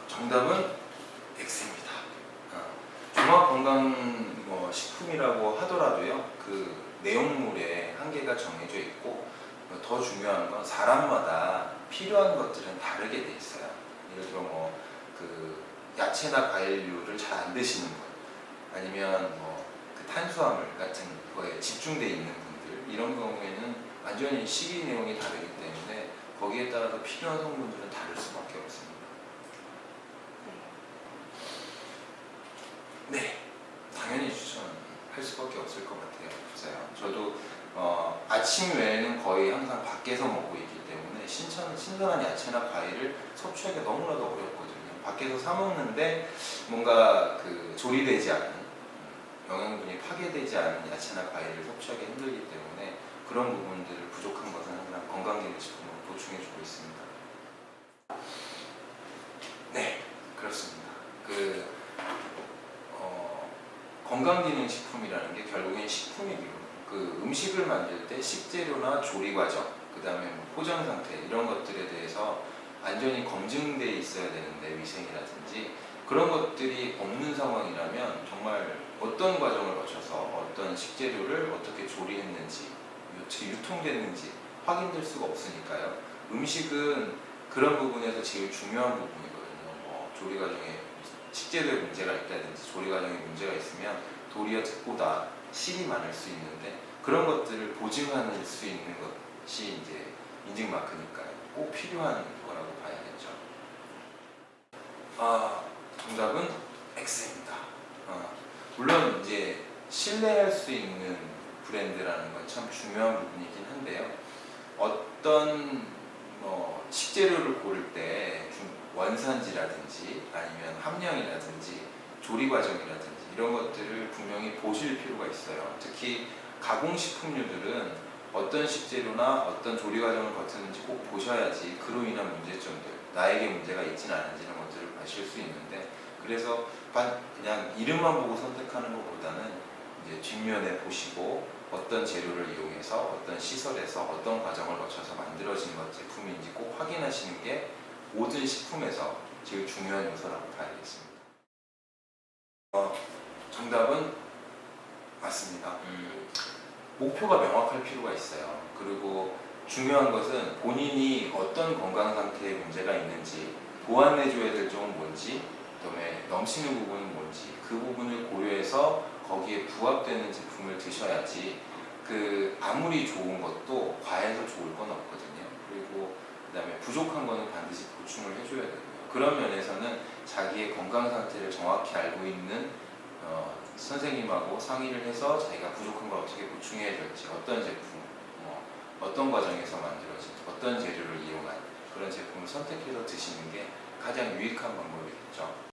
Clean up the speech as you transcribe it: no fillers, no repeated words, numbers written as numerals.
정답은 X입니다. 종합건강 식품이라고 하더라도요, 그 내용물에 한계가 정해져 있고, 더 중요한 건 사람마다 필요한 것들은 다르게 돼 있어요. 예를 들어 그 야채나 과일류를 잘 안 드시는 분, 아니면 그 탄수화물 같은 거에 집중돼 있는 분들, 이런 경우에는 완전히 식이 내용이 다르기 때문에 거기에 따라서 필요한 성분들은 다를 수밖에 없습니다. 네, 당연히 추천할 수밖에 없을 것 같아요. 저도 아침 외에는 거의 항상 밖에서 먹고 있기 때문에 신선한 야채나 과일을 섭취하기가 너무나도 어렵거든요. 밖에서 사 먹는데 뭔가 그 조리되지 않은, 영양분이 파괴되지 않은 야채나 과일을 섭취하기 힘들기 때문에 그런 부분들을 부족한 것은 항상 건강기능식품으로 보충해주고 있습니다. 네, 그렇습니다. 건강기능식품이라는 게 결국엔 식품이고요. 그 음식을 만들 때 식재료나 조리 과정, 그 다음에 포장 상태, 이런 것들에 대해서 완전히 검증돼 있어야 되는데, 위생이라든지 그런 것들이 없는 상황이라면 정말 어떤 과정을 거쳐서 어떤 식재료를 어떻게 조리했는지, 어떻게 유통됐는지 확인될 수가 없으니까요. 음식은 그런 부분에서 제일 중요한 부분이거든요. 조리 과정에 식재료에 문제가 있다든지 조리 과정에 문제가 있으면 도리어 득보다 실이 많을 수 있는데, 그런 것들을 보증할 수 있는 것이 이제 인증 마크니까요. 꼭 필요한 거라고 봐야겠죠. 정답은 X입니다. 물론 이제 신뢰할 수 있는 브랜드라는 건 참 중요한 부분이긴 한데요. 어떤 식재료를 고를 때 원산지라든지 아니면 함량이라든지 조리 과정이라든지 이런 것들을 분명히 보실 필요가 있어요. 특히 가공식품류들은 어떤 식재료나 어떤 조리 과정을 거쳤는지 꼭 보셔야지 그로 인한 문제점들, 나에게 문제가 있지는 않은지 이런 것들을 아실 수 있는데, 그래서 그냥 이름만 보고 선택하는 것보다는 이제 뒷면에 보시고 어떤 재료를 이용해서 어떤 시설에서 어떤 과정을 거쳐서 만들어진 제품인지 꼭 확인하시는 게 모든 식품에서 제일 중요한 요소라고 봐야겠습니다. 정답은 맞습니다. 목표가 명확할 필요가 있어요. 그리고 중요한 것은 본인이 어떤 건강 상태에 문제가 있는지, 보완해줘야 될 점은 뭔지, 그다음에 넘치는 부분은 뭔지, 그 부분을 고려해서 거기에 부합되는 제품을 드셔야지, 아무리 좋은 것도 과해서 좋을 건 없거든요. 그리고 그다음에 부족한 거는 반드시 보충을 해줘야 되고요. 그런 면에서는 자기의 건강 상태를 정확히 알고 있는 선생님하고 상의를 해서 자기가 부족한 걸 어떻게 보충해야 될지, 어떤 제품, 어떤 과정에서 만들어진, 어떤 재료를 이용한 그런 제품을 선택해서 드시는 게 가장 유익한 방법이겠죠.